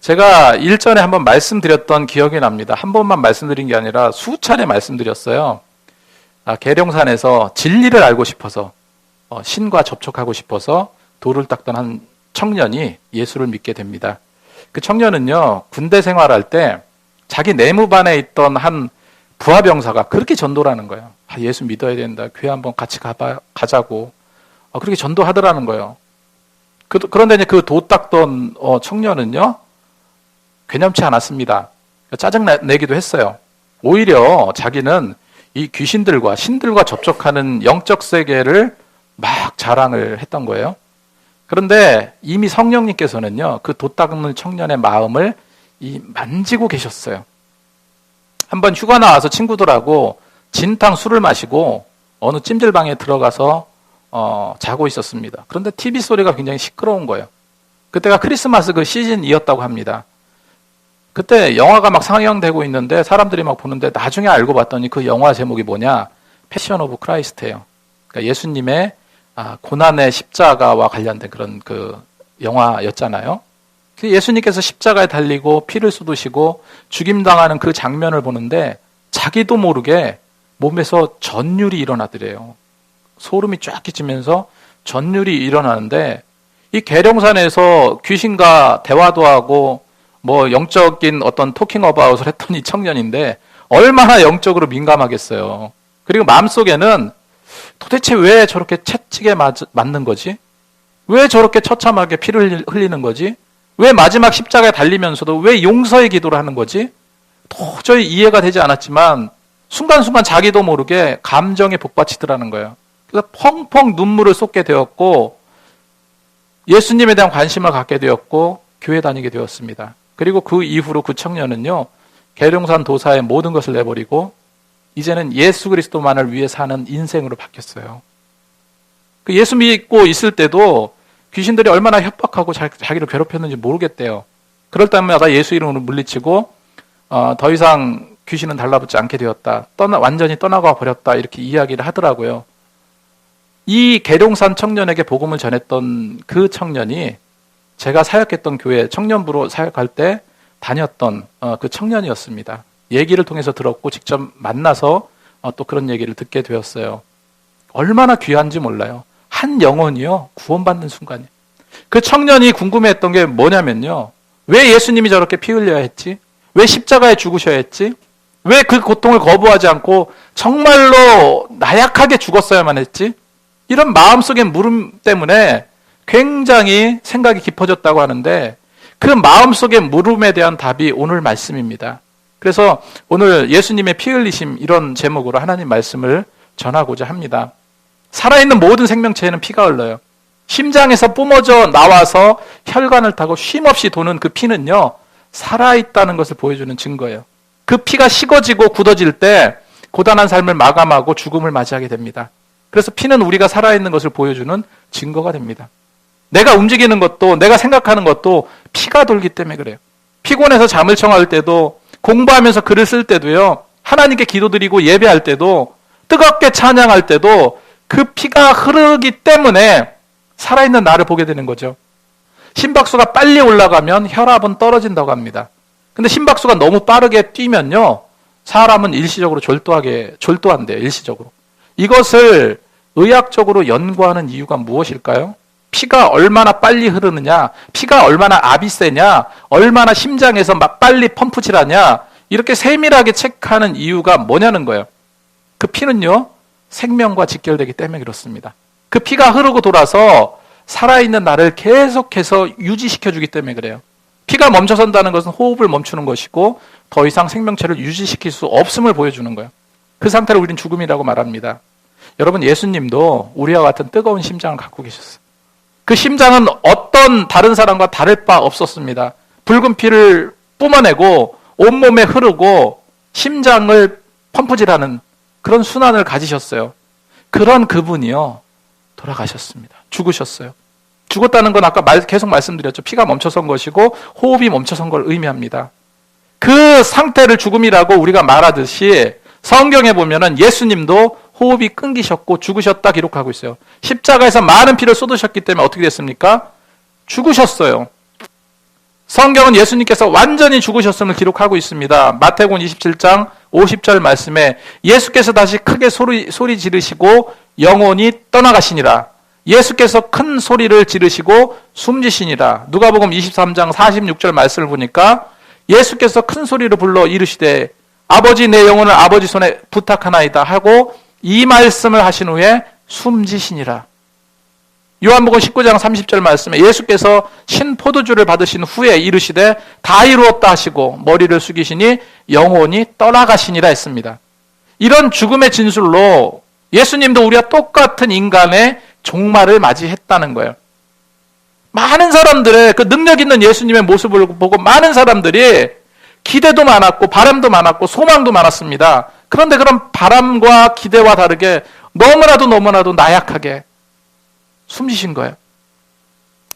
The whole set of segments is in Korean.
제가 일전에 한번 말씀드렸던 기억이 납니다. 한 번만 말씀드린 게 아니라 수차례 말씀드렸어요. 계룡산에서 진리를 알고 싶어서 신과 접촉하고 싶어서 돌을 닦던 한 청년이 예수를 믿게 됩니다. 그 청년은요, 군대 생활할 때 자기 내무반에 있던 한 부하병사가 그렇게 전도를 하는 거예요. 예수 믿어야 된다. 교회 한번 같이 가자고. 그렇게 전도하더라는 거예요. 그런데 이제 그 도 닦던 청년은요, 괴념치 않았습니다. 짜증내기도 했어요. 오히려 자기는 이 귀신들과 신들과 접촉하는 영적 세계를 막 자랑을 했던 거예요. 그런데 이미 성령님께서는요, 그 도 닦는 청년의 마음을 만지고 계셨어요. 한번 휴가 나와서 친구들하고 진탕 술을 마시고 어느 찜질방에 들어가서 자고 있었습니다. 그런데 TV 소리가 굉장히 시끄러운 거예요. 그때가 크리스마스 그 시즌이었다고 합니다. 그때 영화가 막 상영되고 있는데 사람들이 막 보는데 나중에 알고 봤더니 그 영화 제목이 뭐냐? 패션 오브 크라이스트예요. 그러니까 예수님의 고난의 십자가와 관련된 그런 그 영화였잖아요. 예수님께서 십자가에 달리고 피를 쏟으시고 죽임당하는 그 장면을 보는데 자기도 모르게 몸에서 전율이 일어나더래요. 소름이 쫙 끼치면서 전율이 일어나는데 이 계룡산에서 귀신과 대화도 하고 뭐 영적인 어떤 토킹 어바웃을 했던 이 청년인데 얼마나 영적으로 민감하겠어요. 그리고 마음속에는 도대체 왜 저렇게 채찍에 맞는 거지? 왜 저렇게 처참하게 피를 흘리는 거지? 왜 마지막 십자가에 달리면서도 왜 용서의 기도를 하는 거지? 도저히 이해가 되지 않았지만 순간순간 자기도 모르게 감정에 복받치더라는 거예요. 그래서 펑펑 눈물을 쏟게 되었고 예수님에 대한 관심을 갖게 되었고 교회 다니게 되었습니다. 그리고 그 이후로 그 청년은요, 계룡산 도사의 모든 것을 내버리고 이제는 예수 그리스도만을 위해 사는 인생으로 바뀌었어요. 그 예수 믿고 있을 때도 귀신들이 얼마나 협박하고 자기를 괴롭혔는지 모르겠대요. 그럴 때마다 예수 이름으로 물리치고 더 이상 귀신은 달라붙지 않게 되었다. 완전히 떠나가 버렸다. 이렇게 이야기를 하더라고요. 이 계룡산 청년에게 복음을 전했던 그 청년이 제가 사역했던 교회 청년부로 사역할 때 다녔던 그 청년이었습니다. 얘기를 통해서 들었고 직접 만나서 또 그런 얘기를 듣게 되었어요. 얼마나 귀한지 몰라요. 한 영혼이요, 구원받는 순간이에요. 그 청년이 궁금해했던 게 뭐냐면요, 왜 예수님이 저렇게 피 흘려야 했지? 왜 십자가에 죽으셔야 했지? 왜 그 고통을 거부하지 않고 정말로 나약하게 죽었어야만 했지? 이런 마음속의 물음 때문에 굉장히 생각이 깊어졌다고 하는데 그 마음속의 물음에 대한 답이 오늘 말씀입니다. 그래서 오늘 예수님의 피 흘리심 이런 제목으로 하나님 말씀을 전하고자 합니다. 살아있는 모든 생명체에는 피가 흘러요. 심장에서 뿜어져 나와서 혈관을 타고 쉼없이 도는 그 피는요, 살아있다는 것을 보여주는 증거예요. 그 피가 식어지고 굳어질 때 고단한 삶을 마감하고 죽음을 맞이하게 됩니다. 그래서 피는 우리가 살아있는 것을 보여주는 증거가 됩니다. 내가 움직이는 것도 내가 생각하는 것도 피가 돌기 때문에 그래요. 피곤해서 잠을 청할 때도 공부하면서 글을 쓸 때도요, 하나님께 기도드리고 예배할 때도 뜨겁게 찬양할 때도 그 피가 흐르기 때문에 살아있는 나를 보게 되는 거죠. 심박수가 빨리 올라가면 혈압은 떨어진다고 합니다. 근데 심박수가 너무 빠르게 뛰면요, 사람은 일시적으로 졸도한대요. 일시적으로. 이것을 의학적으로 연구하는 이유가 무엇일까요? 피가 얼마나 빨리 흐르느냐, 피가 얼마나 압이 세냐, 얼마나 심장에서 막 빨리 펌프질하냐, 이렇게 세밀하게 체크하는 이유가 뭐냐는 거예요. 그 피는요, 생명과 직결되기 때문에 그렇습니다. 그 피가 흐르고 돌아서 살아있는 나를 계속해서 유지시켜주기 때문에 그래요. 피가 멈춰선다는 것은 호흡을 멈추는 것이고 더 이상 생명체를 유지시킬 수 없음을 보여주는 거예요. 그 상태를 우리는 죽음이라고 말합니다. 여러분, 예수님도 우리와 같은 뜨거운 심장을 갖고 계셨어요. 그 심장은 어떤 다른 사람과 다를 바 없었습니다. 붉은 피를 뿜어내고 온몸에 흐르고 심장을 펌프질하는 그런 순환을 가지셨어요. 그런 그분이요, 돌아가셨습니다. 죽으셨어요. 죽었다는 건 아까 계속 말씀드렸죠. 피가 멈춰선 것이고 호흡이 멈춰선 걸 의미합니다. 그 상태를 죽음이라고 우리가 말하듯이 성경에 보면은 예수님도 호흡이 끊기셨고 죽으셨다 기록하고 있어요. 십자가에서 많은 피를 쏟으셨기 때문에 어떻게 됐습니까? 죽으셨어요. 성경은 예수님께서 완전히 죽으셨음을 기록하고 있습니다. 마태복음 27장 50절 말씀에 예수께서 다시 크게 소리 지르시고 영혼이 떠나가시니라. 예수께서 큰 소리를 지르시고 숨지시니라. 누가복음 23장 46절 말씀을 보니까 예수께서 큰 소리를 불러 이르시되 아버지 내 영혼을 아버지 손에 부탁하나이다 하고 이 말씀을 하신 후에 숨지시니라. 요한복음 19장 30절 말씀에 예수께서 신 포도주를 받으신 후에 이르시되 다 이루었다 하시고 머리를 숙이시니 영혼이 떠나가시니라 했습니다. 이런 죽음의 진술로 예수님도 우리와 똑같은 인간의 종말을 맞이했다는 거예요. 많은 사람들의 그 능력 있는 예수님의 모습을 보고 많은 사람들이 기대도 많았고 바람도 많았고 소망도 많았습니다. 그런데 그런 바람과 기대와 다르게 너무나도 나약하게 숨지신 거예요.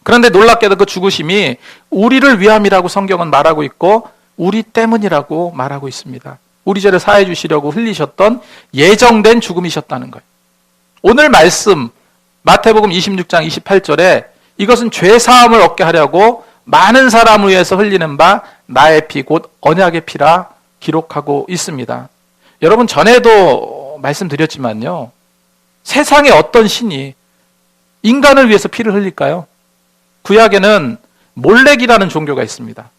그런데 놀랍게도 그 죽으심이 우리를 위함이라고 성경은 말하고 있고 우리 때문이라고 말하고 있습니다. 우리 죄를 사해 주시려고 흘리셨던 예정된 죽음이셨다는 거예요. 오늘 말씀 마태복음 26장 28절에 이것은 죄사함을 얻게 하려고 많은 사람을 위해서 흘리는 바 나의 피 곧 언약의 피라 기록하고 있습니다. 여러분 전에도 말씀드렸지만요. 세상에 어떤 신이 인간을 위해서 피를 흘릴까요? 구약에는 몰렉이라는 종교가 있습니다.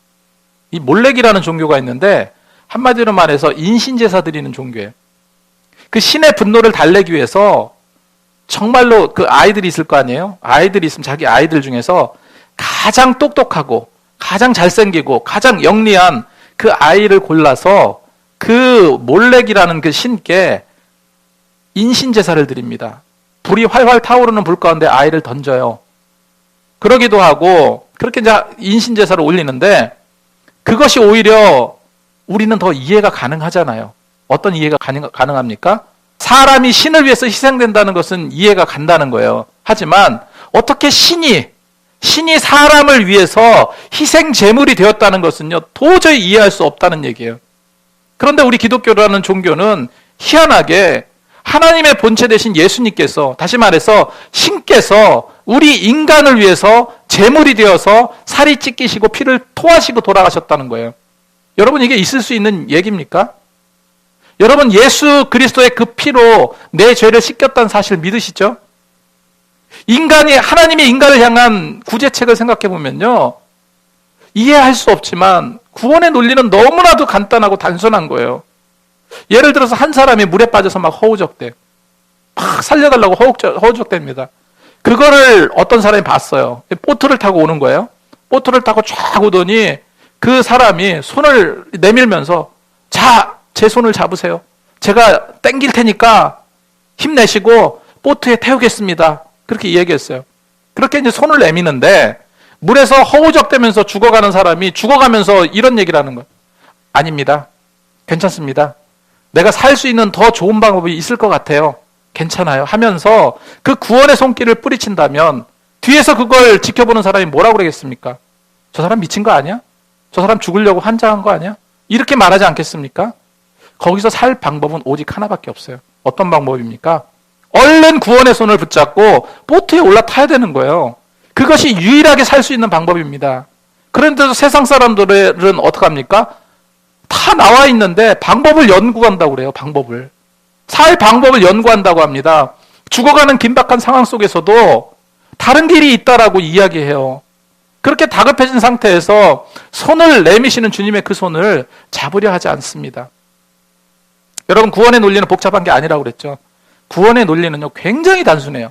이 몰렉이라는 종교가 있는데 한마디로 말해서 인신제사 드리는 종교예요. 그 신의 분노를 달래기 위해서 정말로 그 아이들이 있을 거 아니에요? 아이들이 있으면 자기 아이들 중에서 가장 똑똑하고 가장 잘생기고 가장 영리한 그 아이를 골라서 그 몰렉이라는 그 신께 인신제사를 드립니다. 불이 활활 타오르는 불 가운데 아이를 던져요. 그러기도 하고 그렇게 이제 인신제사를 올리는데 그것이 오히려 우리는 더 이해가 가능하잖아요. 어떤 이해가 가능합니까? 사람이 신을 위해서 희생된다는 것은 이해가 간다는 거예요. 하지만 어떻게 신이 사람을 위해서 희생 제물이 되었다는 것은요, 도저히 이해할 수 없다는 얘기예요. 그런데 우리 기독교라는 종교는 희한하게 하나님의 본체 되신 예수님께서, 다시 말해서 신께서 우리 인간을 위해서 제물이 되어서 살이 찢기시고 피를 토하시고 돌아가셨다는 거예요. 여러분, 이게 있을 수 있는 얘기입니까? 여러분, 예수 그리스도의 그 피로 내 죄를 씻겼다는 사실 믿으시죠? 하나님의 인간을 향한 구제책을 생각해 보면요, 이해할 수 없지만 구원의 논리는 너무나도 간단하고 단순한 거예요. 예를 들어서 한 사람이 물에 빠져서 막 허우적대. 막 살려달라고 허우적댑니다. 그거를 어떤 사람이 봤어요. 보트를 타고 오는 거예요. 보트를 타고 쫙 오더니 그 사람이 손을 내밀면서 자, 제 손을 잡으세요. 제가 땡길 테니까 힘내시고 보트에 태우겠습니다. 그렇게 이야기했어요. 그렇게 이제 손을 내미는데 물에서 허우적대면서 죽어가는 사람이 죽어가면서 이런 얘기를 하는 거예요. 아닙니다. 괜찮습니다. 내가 살 수 있는 더 좋은 방법이 있을 것 같아요. 괜찮아요. 하면서 그 구원의 손길을 뿌리친다면 뒤에서 그걸 지켜보는 사람이 뭐라고 그러겠습니까? 저 사람 미친 거 아니야? 저 사람 죽으려고 환장한 거 아니야? 이렇게 말하지 않겠습니까? 거기서 살 방법은 오직 하나밖에 없어요. 어떤 방법입니까? 얼른 구원의 손을 붙잡고 보트에 올라타야 되는 거예요. 그것이 유일하게 살 수 있는 방법입니다. 그런데도 세상 사람들은 어떡합니까? 다 나와 있는데 방법을 연구한다고 그래요. 살 방법을 연구한다고 합니다. 죽어가는 긴박한 상황 속에서도 다른 길이 있다라고 이야기해요. 그렇게 다급해진 상태에서 손을 내미시는 주님의 그 손을 잡으려 하지 않습니다. 여러분, 구원의 논리는 복잡한 게 아니라고 그랬죠. 구원의 논리는요, 굉장히 단순해요.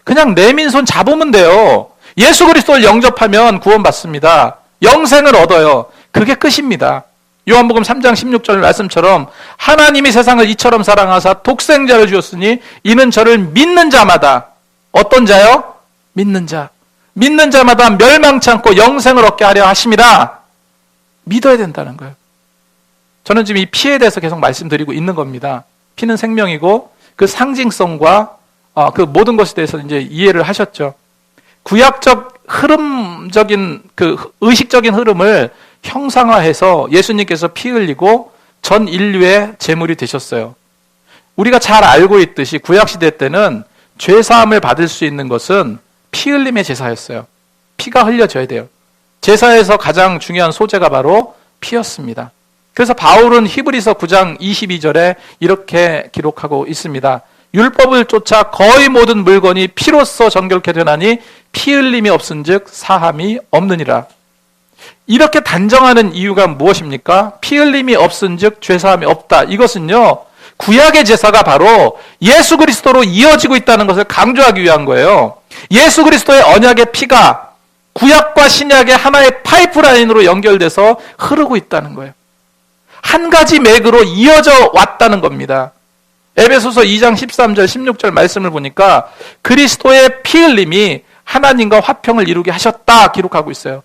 그냥 내민 손 잡으면 돼요. 예수 그리스도를 영접하면 구원받습니다. 영생을 얻어요. 그게 끝입니다. 요한복음 3장 16절 말씀처럼 하나님이 세상을 이처럼 사랑하사 독생자를 주었으니 이는 저를 믿는 자마다, 어떤 자요? 믿는 자. 믿는 자마다 멸망치 않고 영생을 얻게 하려 하심이라. 믿어야 된다는 거예요. 저는 지금 이 피에 대해서 계속 말씀드리고 있는 겁니다. 피는 생명이고 그 상징성과 그 모든 것에 대해서 이제 이해를 하셨죠. 구약적 흐름적인 그 의식적인 흐름을 형상화해서 예수님께서 피 흘리고 전 인류의 제물이 되셨어요. 우리가 잘 알고 있듯이 구약시대 때는 죄사함을 받을 수 있는 것은 피 흘림의 제사였어요. 피가 흘려져야 돼요. 제사에서 가장 중요한 소재가 바로 피였습니다. 그래서 바울은 히브리서 9장 22절에 이렇게 기록하고 있습니다. 율법을 쫓아 거의 모든 물건이 피로써 정결케 되나니 피 흘림이 없은즉 사함이 없느니라. 이렇게 단정하는 이유가 무엇입니까? 피 흘림이 없은즉 죄사함이 없다. 이것은요, 구약의 제사가 바로 예수 그리스도로 이어지고 있다는 것을 강조하기 위한 거예요. 예수 그리스도의 언약의 피가 구약과 신약의 하나의 파이프라인으로 연결돼서 흐르고 있다는 거예요. 한 가지 맥으로 이어져 왔다는 겁니다. 에베소서 2장 13절 16절 말씀을 보니까 그리스도의 피 흘림이 하나님과 화평을 이루게 하셨다 기록하고 있어요.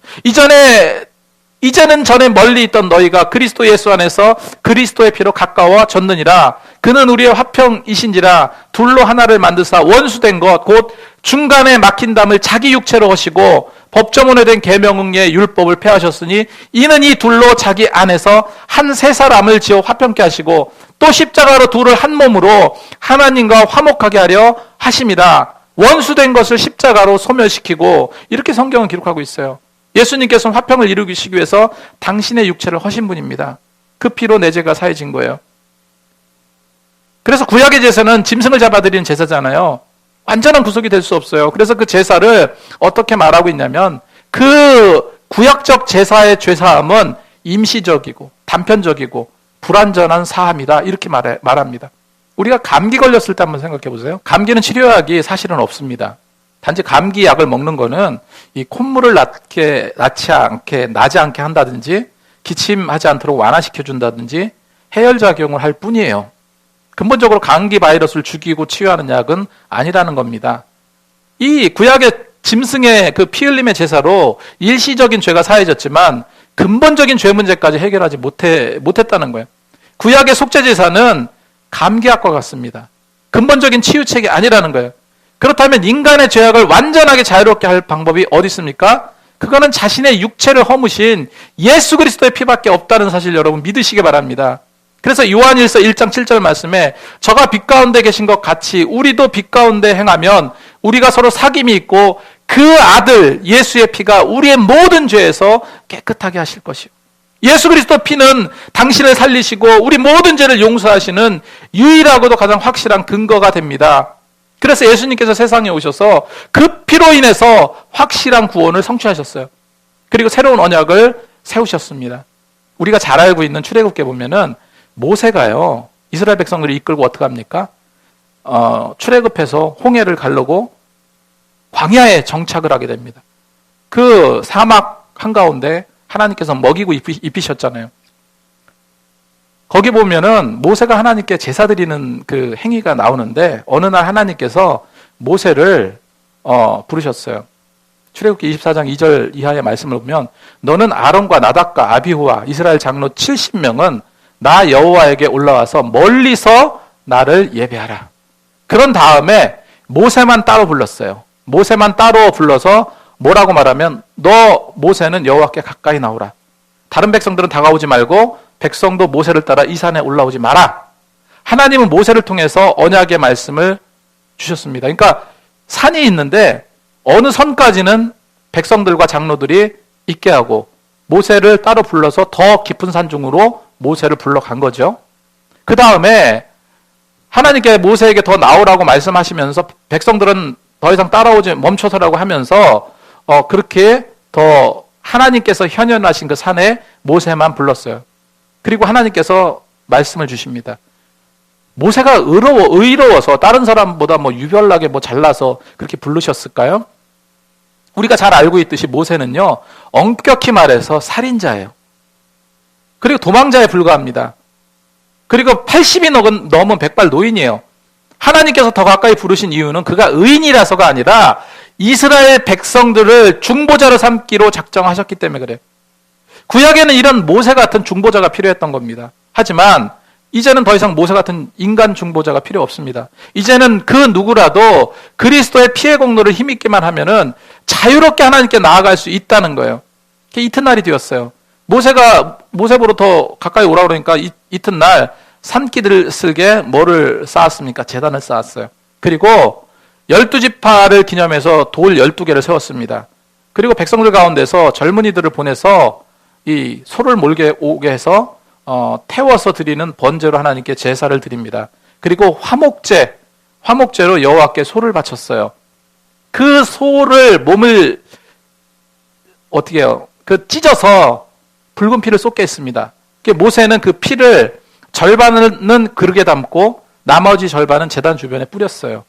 이제는 전에 멀리 있던 너희가 그리스도 예수 안에서 그리스도의 피로 가까워졌느니라. 그는 우리의 화평이신지라. 둘로 하나를 만드사 원수된 것 곧 중간에 막힌 담을 자기 육체로 하시고 법정원에 된 계명의 율법을 폐하셨으니 이는 이 둘로 자기 안에서 한 세 사람을 지어 화평케 하시고 또 십자가로 둘을 한 몸으로 하나님과 화목하게 하려 하심이라. 원수된 것을 십자가로 소멸시키고, 이렇게 성경은 기록하고 있어요. 예수님께서는 화평을 이루시기 위해서 당신의 육체를 허신 분입니다. 그 피로 내 죄가 사해진 거예요. 그래서 구약의 제사는 짐승을 잡아드리는 제사잖아요. 완전한 구속이 될 수 없어요. 그래서 그 제사를 어떻게 말하고 있냐면, 그 구약적 제사의 죄사함은 임시적이고 단편적이고 불완전한 사함이다, 이렇게 말합니다. 우리가 감기 걸렸을 때 한번 생각해 보세요. 감기는 치료약이 사실은 없습니다. 단지 감기약을 먹는 거는 이 콧물을 나지 않게 한다든지 기침하지 않도록 완화시켜 준다든지 해열작용을 할 뿐이에요. 근본적으로 감기 바이러스를 죽이고 치유하는 약은 아니라는 겁니다. 이 구약의 짐승의 그 피 흘림의 제사로 일시적인 죄가 사해졌지만 근본적인 죄 문제까지 해결하지 못했다는 거예요. 구약의 속죄 제사는 감기약과 같습니다. 근본적인 치유책이 아니라는 거예요. 그렇다면 인간의 죄악을 완전하게 자유롭게 할 방법이 어디 있습니까? 그거는 자신의 육체를 허무신 예수 그리스도의 피밖에 없다는 사실 여러분 믿으시기 바랍니다. 그래서 요한일서 1장 7절 말씀에 저가 빛 가운데 계신 것 같이 우리도 빛 가운데 행하면 우리가 서로 사귐이 있고 그 아들 예수의 피가 우리의 모든 죄에서 깨끗하게 하실 것이요. 예수 그리스도 피는 당신을 살리시고 우리 모든 죄를 용서하시는 유일하고도 가장 확실한 근거가 됩니다. 그래서 예수님께서 세상에 오셔서 그 피로 인해서 확실한 구원을 성취하셨어요. 그리고 새로운 언약을 세우셨습니다. 우리가 잘 알고 있는 출애굽기에 보면은 모세가요, 이스라엘 백성들을 이끌고 어떻게 합니까? 출애굽해서 홍해를 가르고 광야에 정착을 하게 됩니다. 그 사막 한가운데 하나님께서 먹이고 입히셨잖아요. 거기 보면은 모세가 하나님께 제사 드리는 그 행위가 나오는데 어느 날 하나님께서 모세를 부르셨어요. 출애굽기 24장 2절 이하의 말씀을 보면 너는 아론과 나답과 아비후와 이스라엘 장로 70명은 나 여호와에게 올라와서 멀리서 나를 예배하라. 그런 다음에 모세만 따로 불렀어요. 모세만 따로 불러서 뭐라고 말하면 너 모세는 여호와께 가까이 나오라. 다른 백성들은 다가오지 말고 백성도 모세를 따라 이 산에 올라오지 마라. 하나님은 모세를 통해서 언약의 말씀을 주셨습니다. 그러니까 산이 있는데 어느 선까지는 백성들과 장로들이 있게 하고 모세를 따로 불러서 더 깊은 산중으로 모세를 불러간 거죠. 그 다음에 하나님께 모세에게 더 나오라고 말씀하시면서 백성들은 더 이상 따라오지 멈춰서라고 하면서 그렇게 더 하나님께서 현현하신 그 산에 모세만 불렀어요. 그리고 하나님께서 말씀을 주십니다. 모세가 의로워서 다른 사람보다 유별나게 잘나서 그렇게 부르셨을까요? 우리가 잘 알고 있듯이 모세는요, 엄격히 말해서 살인자예요. 그리고 도망자에 불과합니다. 그리고 80이 넘은 백발 노인이에요. 하나님께서 더 가까이 부르신 이유는 그가 의인이라서가 아니라 이스라엘 백성들을 중보자로 삼기로 작정하셨기 때문에 그래요. 구약에는 이런 모세 같은 중보자가 필요했던 겁니다. 하지만 이제는 더 이상 모세 같은 인간 중보자가 필요 없습니다. 이제는 그 누구라도 그리스도의 피의 공로를 힘있게만 하면은 자유롭게 하나님께 나아갈 수 있다는 거예요. 이튿날이 되었어요. 모세가 모세보로 더 가까이 오라 그러니까 이튿날 산기들 쓸게 뭐를 쌓았습니까? 제단을 쌓았어요. 그리고 12지파를 기념해서 돌 12개를 세웠습니다. 그리고 백성들 가운데서 젊은이들을 보내서 이 소를 몰게 오게 해서 태워서 드리는 번제로 하나님께 제사를 드립니다. 그리고 화목제로 여호와께 소를 바쳤어요. 그 소를 몸을 어떻게 해요? 그 찢어서 붉은 피를 쏟게 했습니다. 모세는 그 피를 절반은 그릇에 담고 나머지 절반은 제단 주변에 뿌렸어요.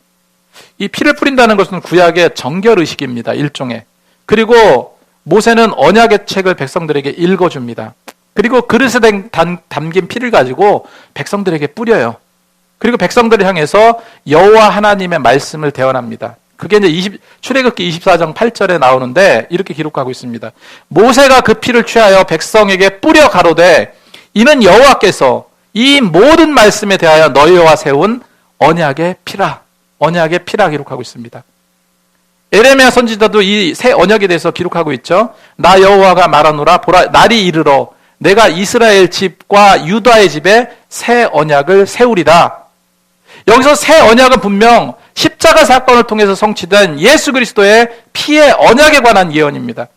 이 피를 뿌린다는 것은 구약의 정결 의식입니다. 일종의. 그리고 모세는 언약의 책을 백성들에게 읽어줍니다. 그리고 그릇에 담긴 피를 가지고 백성들에게 뿌려요. 그리고 백성들을 향해서 여호와 하나님의 말씀을 대언합니다. 그게 이제 출애굽기 24장 8절에 나오는데 이렇게 기록하고 있습니다. 모세가 그 피를 취하여 백성에게 뿌려 가로되 이는 여호와께서 이 모든 말씀에 대하여 너희와 세운 언약의 피라. 언약의 피라 기록하고 있습니다. 에레미야 선지자도 이 새 언약에 대해서 기록하고 있죠. 나 여호와가 말하노라 보라 날이 이르러 내가 이스라엘 집과 유다의 집에 새 언약을 세우리라. 여기서 새 언약은 분명 십자가 사건을 통해서 성취된 예수 그리스도의 피의 언약에 관한 예언입니다.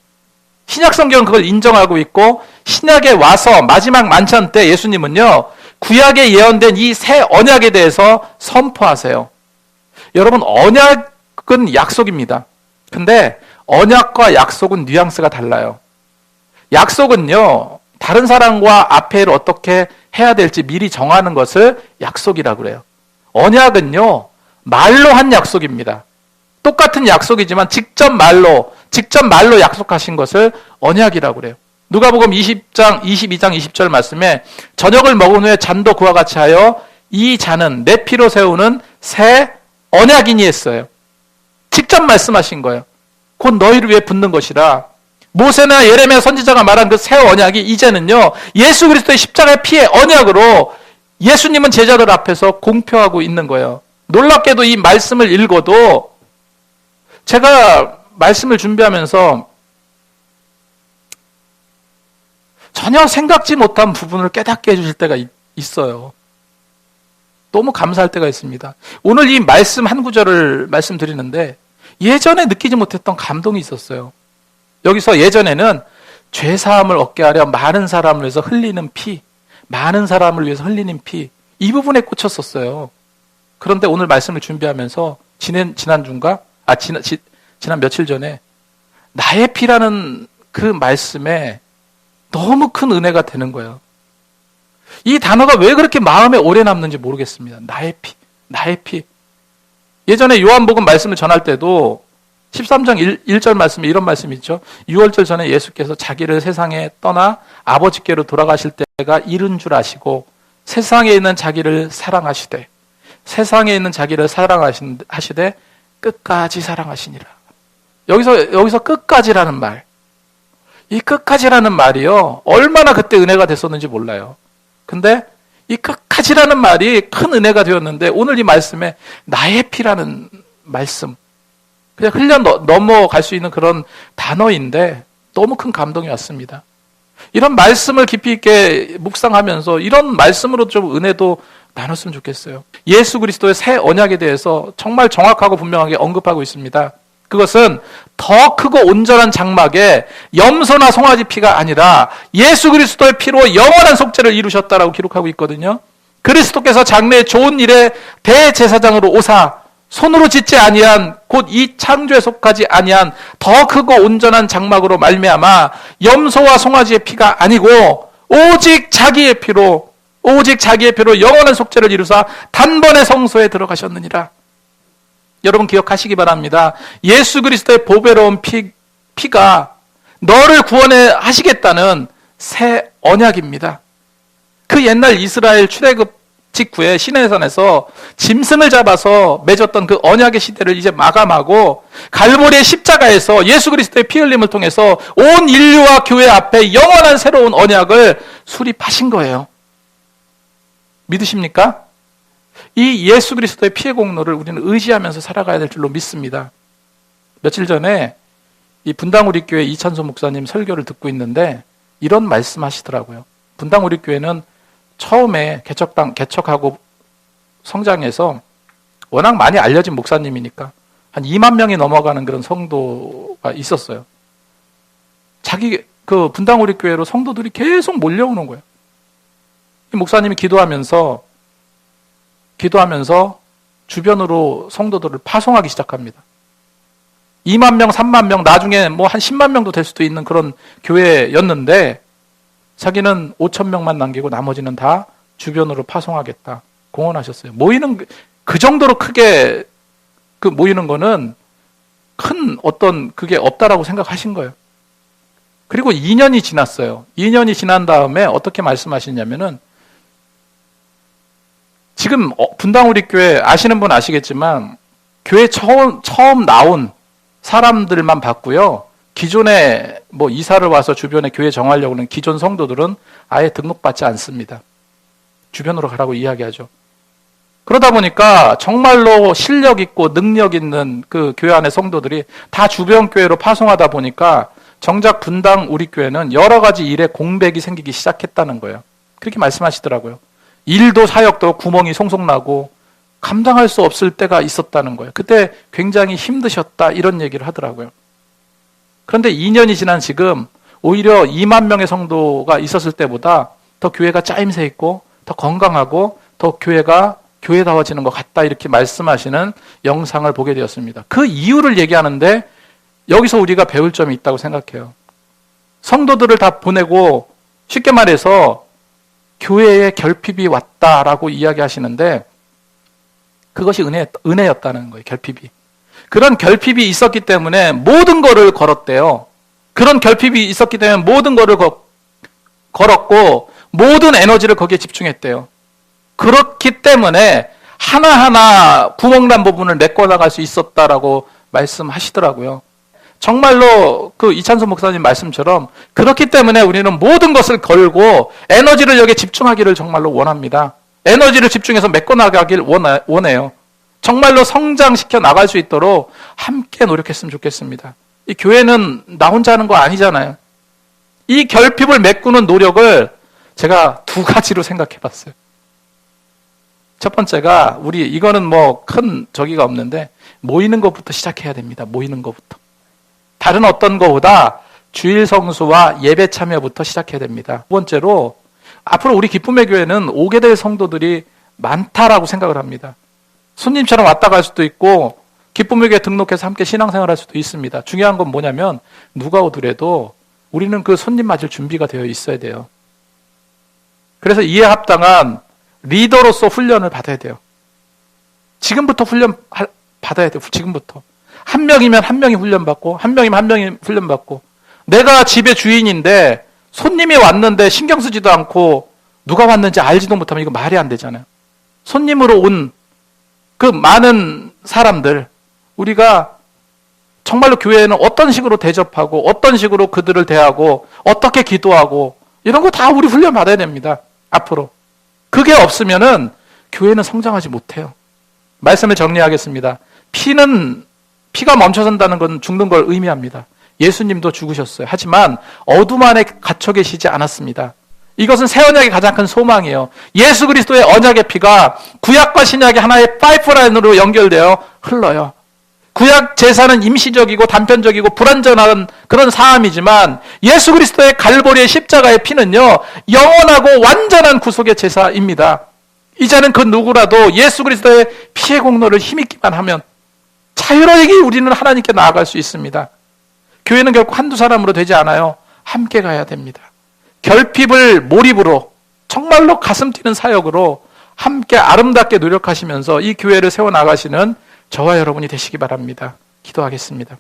신약 성경은 그걸 인정하고 있고 신약에 와서 마지막 만찬 때 예수님은요 구약에 예언된 이 새 언약에 대해서 선포하세요. 여러분 언약은 약속입니다. 근데 언약과 약속은 뉘앙스가 달라요. 약속은요 다른 사람과 앞에를 어떻게 해야 될지 미리 정하는 것을 약속이라고 그래요. 언약은요 말로 한 약속입니다. 똑같은 약속이지만 직접 말로 약속하신 것을 언약이라고 그래요. 누가복음 22장 20절 말씀에 저녁을 먹은 후에 잔도 그와 같이 하여 이 잔은 내 피로 세우는 새 언약이니 했어요. 직접 말씀하신 거예요. 곧 너희를 위해 붓는 것이라. 모세나 예레미야 선지자가 말한 그 새 언약이 이제는요 예수 그리스도의 십자가의 피의 언약으로 예수님은 제자들 앞에서 공표하고 있는 거예요. 놀랍게도 이 말씀을 읽어도 제가 말씀을 준비하면서 전혀 생각지 못한 부분을 깨닫게 해주실 때가 있어요. 너무 감사할 때가 있습니다. 오늘 이 말씀 한 구절을 말씀드리는데 예전에 느끼지 못했던 감동이 있었어요. 여기서 예전에는 죄사함을 얻게 하려 많은 사람을 위해서 흘리는 피, 많은 사람을 위해서 흘리는 피, 이 부분에 꽂혔었어요. 그런데 오늘 말씀을 준비하면서 지난 며칠 전에 나의 피라는 그 말씀에 너무 큰 은혜가 되는 거예요. 이 단어가 왜 그렇게 마음에 오래 남는지 모르겠습니다. 나의 피, 나의 피. 예전에 요한복음 말씀을 전할 때도 13장 1절 말씀에 이런 말씀이 있죠. 6월절 전에 예수께서 자기를 세상에 떠나 아버지께로 돌아가실 때가 이른 줄 아시고 세상에 있는 자기를 사랑하시되 끝까지 사랑하시니라. 여기서 끝까지라는 말. 이 끝까지라는 말이요. 얼마나 그때 은혜가 됐었는지 몰라요. 근데 이 끝까지라는 말이 큰 은혜가 되었는데 오늘 이 말씀에 나의 피라는 말씀. 그냥 흘려 넘어갈 수 있는 그런 단어인데 너무 큰 감동이 왔습니다. 이런 말씀을 깊이 있게 묵상하면서 이런 말씀으로 좀 은혜도 나눴으면 좋겠어요. 예수 그리스도의 새 언약에 대해서 정말 정확하고 분명하게 언급하고 있습니다. 그것은 더 크고 온전한 장막에 염소나 송아지 피가 아니라 예수 그리스도의 피로 영원한 속죄를 이루셨다라고 기록하고 있거든요. 그리스도께서 장래의 좋은 일의 대제사장으로 오사 손으로 짓지 아니한 곧 이 창조에 속하지 아니한 더 크고 온전한 장막으로 말미암아 염소와 송아지의 피가 아니고 오직 자기의 피로 영원한 속죄를 이루사 단번에 성소에 들어가셨느니라. 여러분 기억하시기 바랍니다. 예수 그리스도의 보배로운 피가 너를 구원해 하시겠다는 새 언약입니다. 그 옛날 이스라엘 출애굽 직후에 시내산에서 짐승을 잡아서 맺었던 그 언약의 시대를 이제 마감하고 갈보리의 십자가에서 예수 그리스도의 피 흘림을 통해서 온 인류와 교회 앞에 영원한 새로운 언약을 수립하신 거예요. 믿으십니까? 이 예수 그리스도의 피의 공로를 우리는 의지하면서 살아가야 될 줄로 믿습니다. 며칠 전에 이 분당우리교회 이찬소 목사님 설교를 듣고 있는데 이런 말씀하시더라고요. 분당우리교회는 처음에 개척하고 성장해서 워낙 많이 알려진 목사님이니까 한 2만 명이 넘어가는 그런 성도가 있었어요. 자기 그 분당 우리 교회로 성도들이 계속 몰려오는 거예요. 이 목사님이 기도하면서 주변으로 성도들을 파송하기 시작합니다. 2만 명, 3만 명, 나중에 뭐 한 10만 명도 될 수도 있는 그런 교회였는데 자기는 5천 명만 남기고 나머지는 다 주변으로 파송하겠다 공언하셨어요. 모이는 그 정도로 크게 그 모이는 거는 큰 어떤 그게 없다라고 생각하신 거예요. 그리고 2년이 지났어요. 2년이 지난 다음에 어떻게 말씀하시냐면은 지금 분당 우리 교회 아시는 분 아시겠지만 교회 처음 나온 사람들만 받고요. 기존에 뭐 이사를 와서 주변에 교회 정하려고 하는 기존 성도들은 아예 등록받지 않습니다. 주변으로 가라고 이야기하죠. 그러다 보니까 정말로 실력 있고 능력 있는 그 교회 안의 성도들이 다 주변 교회로 파송하다 보니까 정작 분당 우리 교회는 여러 가지 일에 공백이 생기기 시작했다는 거예요. 그렇게 말씀하시더라고요. 일도 사역도 구멍이 송송 나고 감당할 수 없을 때가 있었다는 거예요. 그때 굉장히 힘드셨다 이런 얘기를 하더라고요. 그런데 2년이 지난 지금 오히려 2만 명의 성도가 있었을 때보다 더 교회가 짜임새 있고 더 건강하고 더 교회가 교회다워지는 것 같다 이렇게 말씀하시는 영상을 보게 되었습니다. 그 이유를 얘기하는데 여기서 우리가 배울 점이 있다고 생각해요. 성도들을 다 보내고 쉽게 말해서 교회에 결핍이 왔다라고 이야기하시는데 그것이 은혜였다는 거예요. 결핍이. 그런 결핍이 있었기 때문에 모든 거를 걸었대요. 그런 결핍이 있었기 때문에 모든 거를 걸었고 모든 에너지를 거기에 집중했대요. 그렇기 때문에 하나하나 구멍난 부분을 메꿔나갈 수 있었다라고 말씀하시더라고요. 정말로 그 이찬수 목사님 말씀처럼 그렇기 때문에 우리는 모든 것을 걸고 에너지를 여기에 집중하기를 정말로 원합니다. 에너지를 집중해서 메꿔나가길 원해요. 정말로 성장시켜 나갈 수 있도록 함께 노력했으면 좋겠습니다. 이 교회는 나 혼자 하는 거 아니잖아요. 이 결핍을 메꾸는 노력을 제가 두 가지로 생각해 봤어요. 첫 번째가 이거는 뭐 큰 저기가 없는데 모이는 것부터 시작해야 됩니다. 모이는 것부터. 다른 어떤 것보다 주일 성수와 예배 참여부터 시작해야 됩니다. 두 번째로 앞으로 우리 기쁨의 교회는 오게 될 성도들이 많다라고 생각을 합니다. 손님처럼 왔다 갈 수도 있고 기쁨의 교회 등록해서 함께 신앙생활 할 수도 있습니다. 중요한 건 뭐냐면 누가 오더라도 우리는 그 손님 맞을 준비가 되어 있어야 돼요. 그래서 이에 합당한 리더로서 훈련을 받아야 돼요. 지금부터 훈련 받아야 돼요. 지금부터. 한 명이면 한 명이 훈련받고 한 명이면 한 명이 훈련받고 내가 집의 주인인데 손님이 왔는데 신경 쓰지도 않고 누가 왔는지 알지도 못하면 이거 말이 안 되잖아요. 손님으로 온 그 많은 사람들 우리가 정말로 교회에는 어떤 식으로 대접하고 어떤 식으로 그들을 대하고 어떻게 기도하고 이런 거 다 우리 훈련 받아야 됩니다. 앞으로. 그게 없으면은 교회는 성장하지 못해요. 말씀을 정리하겠습니다. 피가 멈춰선다는 건 죽는 걸 의미합니다. 예수님도 죽으셨어요. 하지만 어둠 안에 갇혀 계시지 않았습니다. 이것은 새 언약의 가장 큰 소망이에요. 예수 그리스도의 언약의 피가 구약과 신약의 하나의 파이프라인으로 연결되어 흘러요. 구약 제사는 임시적이고 단편적이고 불완전한 그런 사함이지만 예수 그리스도의 갈보리의 십자가의 피는요 영원하고 완전한 구속의 제사입니다. 이제는 그 누구라도 예수 그리스도의 피의 공로를 힘입기만 하면 자유로이 우리는 하나님께 나아갈 수 있습니다. 교회는 결코 한두 사람으로 되지 않아요. 함께 가야 됩니다. 결핍을 몰입으로 정말로 가슴 뛰는 사역으로 함께 아름답게 노력하시면서 이 교회를 세워나가시는 저와 여러분이 되시기 바랍니다. 기도하겠습니다.